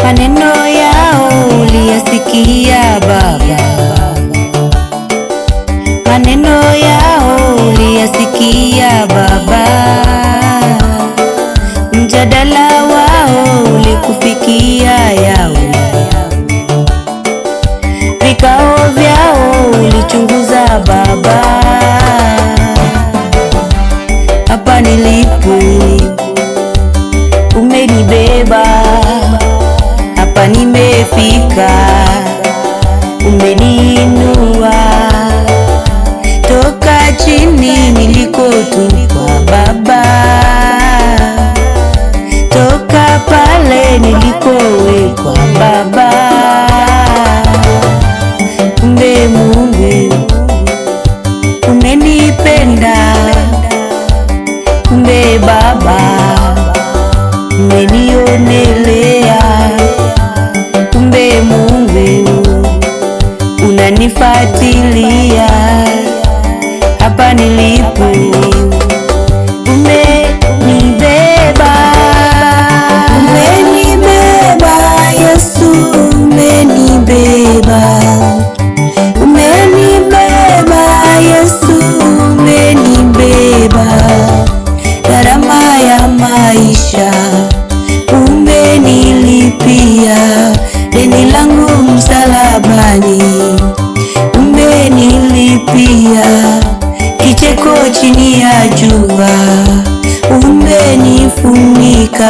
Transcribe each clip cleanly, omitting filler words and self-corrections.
maneno yao uliyasikia Baba, maneno yao uliyasikia Baba, mjadala wao ulikufikia yawe, vikao vyao ulichunguza Baba. Hapa nilipo umenibeba, hapa nimefika umeniinua, toka chini nilikotupwa Baba, toka pale nilikowekwa Baba. Kumbe Mungu umenipenda, kumbe Baba umenionelea, kumbe Mungu unanifuatilia. Hapa nilipo umenibeba, umenibeba Yesu, umenibeba, umenibeba Yesu, umenibeba, gharama ya maisha umenilipia, deni langu msalabani umenilipia, kicheko chini ya jua umenifunika,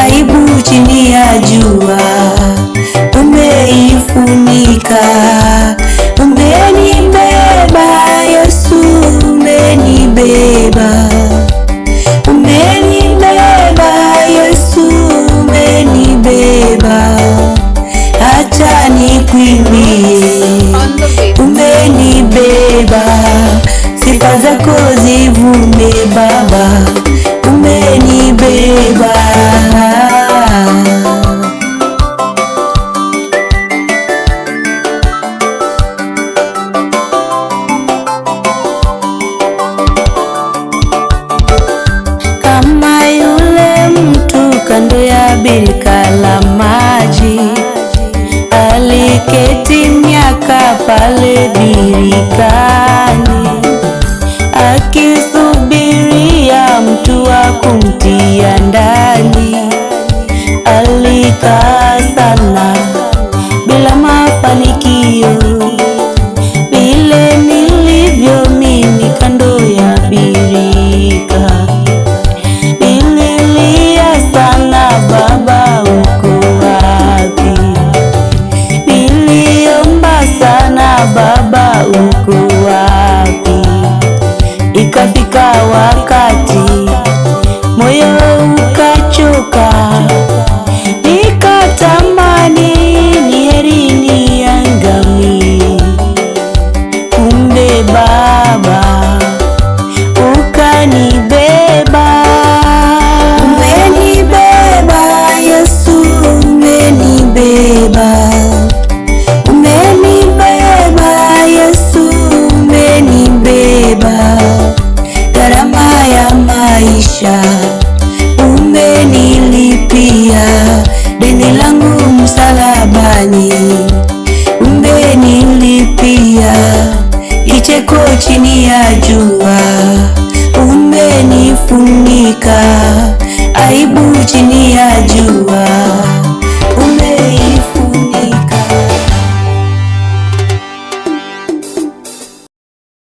aibu chini ya jua umeifunika. Umenibeba Yesu, umenibeba, umenibeba Yesu, umenibeba, acha nikwimbie, umenibeba, sifa zako zivume Baba, umenibeba. Kama yule mtu kando ya birika la maji, aliketi miaka pale birikani, akisubiria mtu wa kumtia ndani. Alikaa sana bila mafanikio, vile nilivyo mimi kando ya birika. Nililia sana, Baba uko wapi? Niliomba sana, Baba uko wapi? Ikafika wakati moyo ukachoka, nikatamani ni heri niangamie. Kumbe Baba ukanibeba, umenibeba Yesu, umenibeba, umenibeba Yesu, umenibeba, gharama ya maisha umenilipia, deni langu msalabani umenilipia, kicheko chini ya jua umenifunika, aibu chini ya jua